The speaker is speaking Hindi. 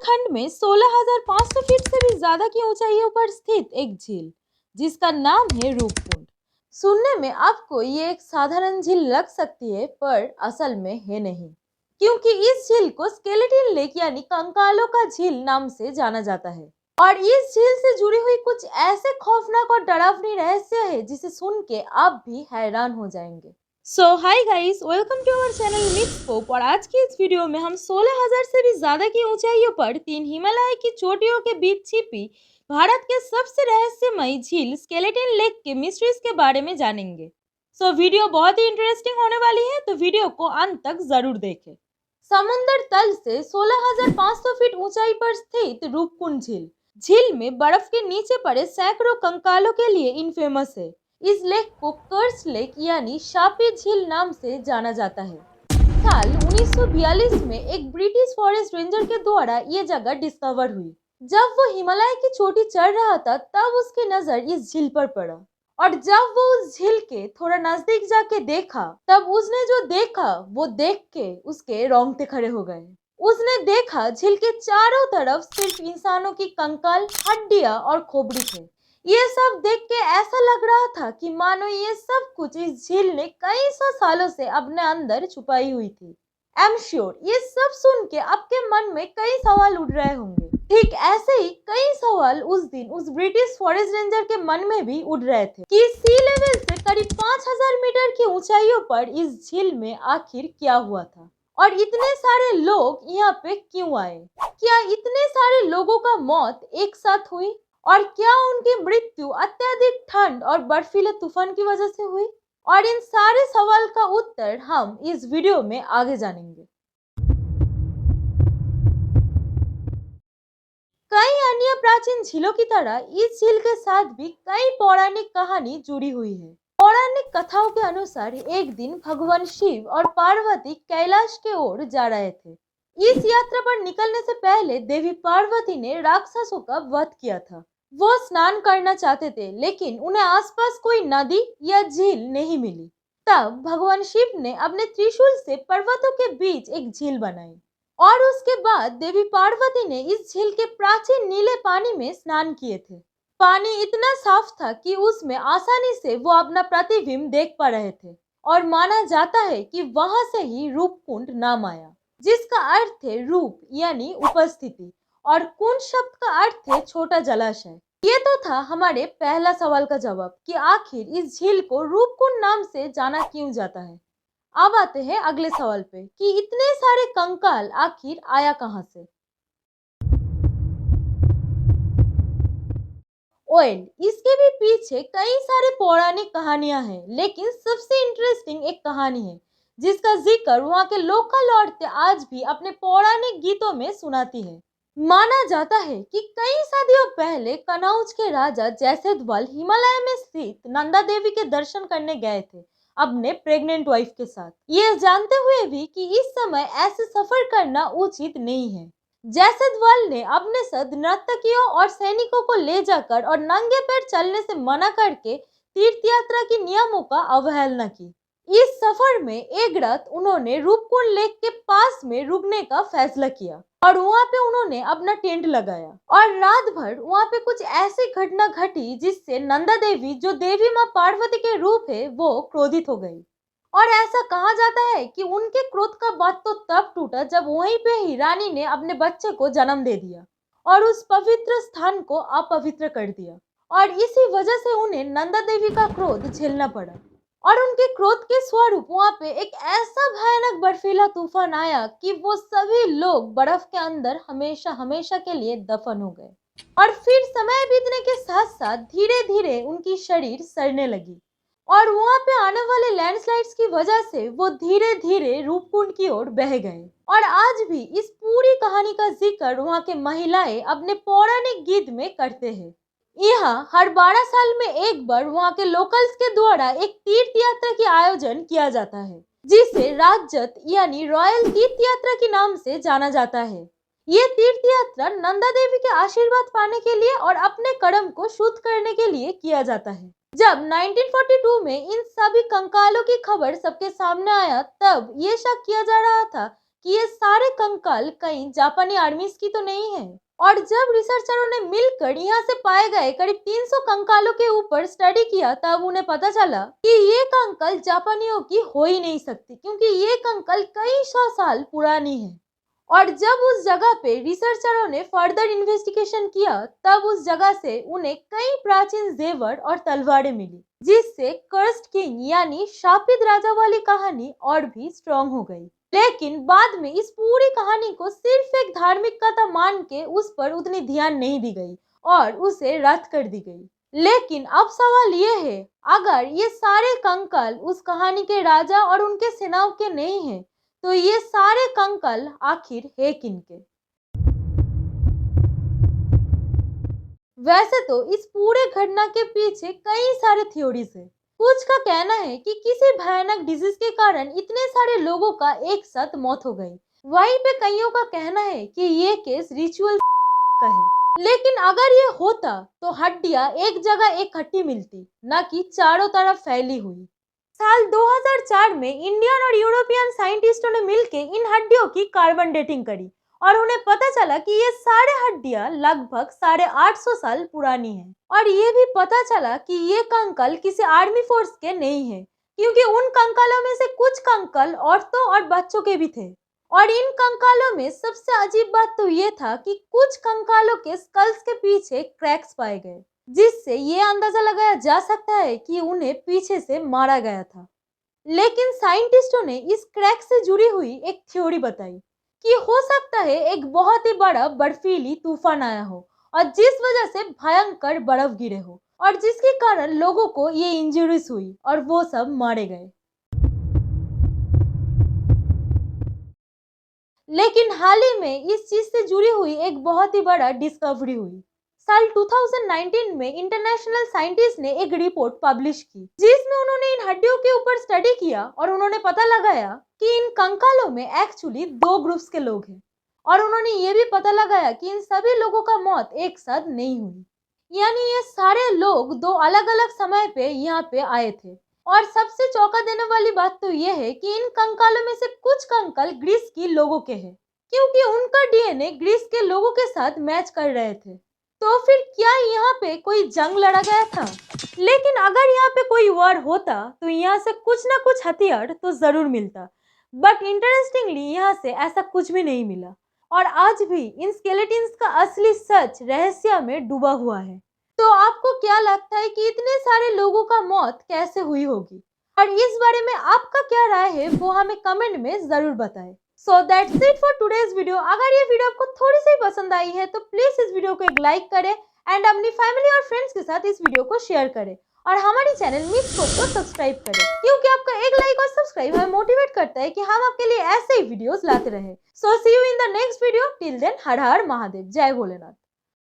उत्तराखंड में 16,500 फीट से भी ज्यादा की ऊंचाइयों पर स्थित एक झील जिसका नाम है रूपकुंड। सुनने में आपको ये एक साधारण झील लग सकती है, पर असल में है नहीं, क्योंकि इस झील को स्केलेटन लेक यानी कंकालों का झील नाम से जाना जाता है। और इस झील से जुड़ी हुई कुछ ऐसे खौफनाक और डरावनी रहस्य है जिसे सुन के आप भी हैरान हो जाएंगे। So hi guys, welcome to our channel मिट्सकोप। और आज की इस वीडियो में हम 16,000 से भी ज्यादा की ऊंचाइयों पर 3 हिमालय की चोटियों के बीच छिपी भारत के सबसे रहस्यमयी झील स्केलेटन लेक के मिस्ट्रीज के बारे में जानेंगे। सो वीडियो बहुत ही इंटरेस्टिंग होने वाली है, तो वीडियो को अंत तक जरूर देखें। समुद्र तल से 16,500 फीट ऊंचाई पर स्थित रूपकुंड झील में बर्फ के नीचे पड़े सैकड़ों कंकालों के लिए इनफेमस है। इस लेक को कर्स लेक यानी शापित झील नाम से जाना जाता है। साल 1942 में एक ब्रिटिश फॉरेस्ट रेंजर के द्वारा ये जगह डिस्कवर हुई। जब वो हिमालय की चोटी चढ़ रहा था, तब उसकी नजर इस झील पर पड़ा। और जब वो उस झील के थोड़ा नजदीक जाके देखा, तब उसने जो देखा वो देख के उसके रोंगटे खड़े हो गए। उसने देखा झील के चारों तरफ सिर्फ इंसानों की कंकाल, हड्डियां और खोपड़ी थे। ये सब देख के ऐसा लग रहा था कि मानो ये सब कुछ इस झील ने कई सौ सालों से अपने अंदर छुपाई हुई थी। आई एम श्योर ये सब सुन के आपके मन में कई सवाल उठ रहे होंगे। ठीक ऐसे ही कई सवाल उस दिन उस ब्रिटिश फॉरेस्ट रेंजर के मन में भी उठ रहे थे कि सी लेवल से करीब 5,000 मीटर की ऊंचाइयों पर इस झील में आखिर क्या हुआ था, और इतने सारे लोग यहाँ पे क्यों आए। क्या इतने सारे लोगों का मौत एक साथ हुई, और क्या उनकी मृत्यु अत्यधिक ठंड और बर्फीले तूफान की वजह से हुई? और इन सारे सवाल का उत्तर हम इस वीडियो में आगे जानेंगे। कई अन्य प्राचीन झीलों की तरह इस झील के साथ भी कई पौराणिक कहानी जुड़ी हुई है। पौराणिक कथाओं के अनुसार एक दिन भगवान शिव और पार्वती कैलाश की ओर जा रहे थे। इस यात्रा पर निकलने से पहले देवी पार्वती ने राक्षसों का वध किया था। वो स्नान करना चाहते थे, लेकिन उन्हें आसपास कोई नदी या झील नहीं मिली। तब भगवान शिव ने अपने त्रिशूल से पर्वतों के बीच एक झील बनाई, और उसके बाद देवी पार्वती ने इस झील के प्राचीन नीले पानी में स्नान किए थे। पानी इतना साफ था कि उसमें आसानी से वो अपना प्रतिबिंब देख पा रहे थे, और माना जाता है कि वहां से ही रूपकुंड नाम आया, जिसका अर्थ है रूप यानी उपस्थिति, और कुंड शब्द का अर्थ है छोटा जलाशय। ये तो था हमारे पहला सवाल का जवाब कि आखिर इस झील को रूपकुंड नाम से जाना क्यों जाता है। अब आते हैं अगले सवाल पे कि इतने सारे कंकाल आखिर आया कहां से। इसके भी पीछे कई सारे पौराणिक कहानियां हैं, लेकिन सबसे इंटरेस्टिंग एक कहानी है जिसका जिक्र वहाँ के लोकल औरतें आज भी अपने पौराणिक गीतों में सुनाती है। माना जाता है कि कई सदियों पहले कनौज के राजा जैसलमेर हिमालय में स्थित नंदा देवी के दर्शन करने गए थे अपने प्रेग्नेंट वाइफ के साथ, ये जानते हुए भी कि इस समय ऐसे सफर करना उचित नहीं है। जैसलमेर ने अपने साथ नर्तकियों और सैनिकों को ले जाकर और नंगे पैर चलने से मना करके तीर्थ यात्रा के नियमों का अवहेलना की। इस सफर में एक रात उन्होंने रूपकुंड लेक के पास में रुकने का फैसला किया, और वहाँ पे उन्होंने अपना टेंट लगाया। और रात भर वहाँ पे कुछ ऐसी घटना घटी जिससे नंदा देवी, जो देवी माँ पार्वती के रूप है, वो क्रोधित हो गई। और ऐसा कहा जाता है कि उनके क्रोध का बात तो तब टूटा जब वहीं पे ही रानी ने अपने बच्चे को जन्म दे दिया और उस पवित्र स्थान को अपवित्र कर दिया। और इसी वजह से उन्हें नंदा देवी का क्रोध झेलना पड़ा, और उनके क्रोध के स्वरूप वहाँ पे एक ऐसा भयानक बर्फीला तूफान आया कि वो सभी लोग बर्फ के अंदर हमेशा हमेशा के लिए दफन हो गए। और फिर समय बीतने के साथ साथ धीरे धीरे उनकी शरीर सड़ने लगी, और वहाँ पे आने वाले लैंडस्लाइड्स की वजह से वो धीरे धीरे रूपकुंड की ओर बह गए। और आज भी इस पूरी कहानी का जिक्र वहाँ के महिलाएं अपने पौराणिक गीत में करते हैं। यहाँ हर 12 साल में एक बार वहाँ के लोकल्स के द्वारा एक तीर्थ यात्रा की आयोजन किया जाता है, जिसे राजजत यानी रॉयल तीर्थ यात्रा के नाम से जाना जाता है। ये तीर्थ यात्रा नंदा देवी के आशीर्वाद पाने के लिए और अपने कर्म को शुद्ध करने के लिए किया जाता है। जब 1942 में इन सभी कंकालों की खबर सबके सामने आया, तब ये शक किया जा रहा था कि ये सारे कंकाल कहीं जापानी आर्मीज की तो नहीं है। और जब रिसर्चरों ने मिलकर यहाँ से पाए गए करीब 300 कंकालों के ऊपर स्टडी किया, तब उन्हें पता चला कि ये कंकाल जापानियों की हो ही नहीं सकती, क्योंकि ये कंकाल कई सौ साल पुरानी है। और जब उस जगह पे रिसर्चरों ने फर्दर इन्वेस्टिगेशन किया, तब उस जगह से उन्हें कई प्राचीन जेवर और तलवारें मिली, जिससे कर्स्ड किंग यानी शापित राजा वाली कहानी और भी स्ट्रॉन्ग हो गई। लेकिन बाद में इस पूरी कहानी को सिर्फ एक धार्मिक कथा मान के उस पर उतनी ध्यान नहीं दी गई और उसे रद्द कर दी गई। लेकिन अब सवाल ये है, अगर ये सारे कंकाल उस कहानी के राजा और उनके सेनाओं के नहीं हैं, तो ये सारे कंकाल आखिर है किनके? वैसे तो इस पूरे घटना के पीछे कई सारे थ्योरीज है। कुछ का कहना है कि किसी भयानक डिजीज के कारण इतने सारे लोगों का एक साथ मौत हो गई। वहीं पे कईयों का कहना है कि ये केस रिचुअल का है। लेकिन अगर ये होता तो हड्डियां एक जगह इकट्ठी मिलती, न कि चारों तरफ फैली हुई। साल 2004 में इंडियन और यूरोपियन साइंटिस्टों ने मिलकर इन हड्डियों की कार्बन डेटिंग करी और उन्हें पता चला कि ये सारे हड्डियां लगभग 850 साल पुरानी हैं। और ये भी पता चला कि ये कंकाल किसी आर्मी फोर्स के नहीं है, क्योंकि उन कंकालों में से कुछ कंकाल औरतों और बच्चों के भी थे। और इन कंकालों में सबसे अजीब बात तो ये था कि कुछ कंकालों के स्कल्स के पीछे क्रैक्स पाए गए, जिससे ये अंदाजा लगाया जा सकता है कि उन्हें पीछे से मारा गया था। लेकिन साइंटिस्टों ने इस क्रैक से जुड़ी हुई एक थ्योरी बताई कि हो सकता है एक बहुत ही बड़ा बर्फीली तूफान आया हो और जिस वजह से भयंकर बर्फ गिरे हो और जिसके कारण लोगों को ये इंजरीज हुई और वो सब मारे गए। लेकिन हाल ही में इस चीज से जुड़ी हुई एक बहुत ही बड़ा डिस्कवरी हुई। साल 2019 में इंटरनेशनल साइंटिस्ट ने एक रिपोर्ट पब्लिश की, जिसमें उन्होंने इन हड्डियों के ऊपर स्टडी किया और उन्होंने पता लगाया कि इन कंकालों में एक्चुअली 2 ग्रुप्स के लोग हैं। और उन्होंने ये भी पता लगाया कि इन सभी लोगों का मौत एक साथ नहीं हुई, यानी ये सारे लोग 2 अलग अलग समय पे यहाँ पे आए थे। और सबसे चौंका देने वाली बात तो ये है कि इन कंकालों में से कुछ कंकाल ग्रीस के लोगों के हैं, क्योंकि उनका डीएनए ग्रीस के लोगों के साथ मैच कर रहे थे। तो फिर क्या यहाँ पे कोई जंग लड़ा गया था? लेकिन अगर यहाँ पे कोई वॉर होता तो यहाँ से कुछ ना कुछ हथियार तो जरूर मिलता, बट इंटरेस्टिंगली यहाँ से ऐसा कुछ भी नहीं मिला। और आज भी इन स्केलेटन्स का असली सच रहस्य में डूबा हुआ है। तो आपको क्या लगता है कि इतने सारे लोगों का मौत कैसे हुई होगी? और इस बारे में आपका क्या राय है वो हमें कमेंट में जरूर बताएं। So that's it for today's video. अगर ये वीडियो आपको थोड़ी सी पसंद आई है तो प्लीज इस वीडियो को एक लाइक करें एंड अपनी फैमिली और फ्रेंड्स के साथ इस वीडियो को शेयर करें और हमारी चैनल मिसस्कोप को सब्सक्राइब करें, क्योंकि आपका एक लाइक और सब्सक्राइब हमें मोटिवेट करता है कि हम आपके लिए ऐसे ही वीडियोस लाते रहे। So see you in the next video. Till then Har Har Mahadev, जय भोलेनाथ।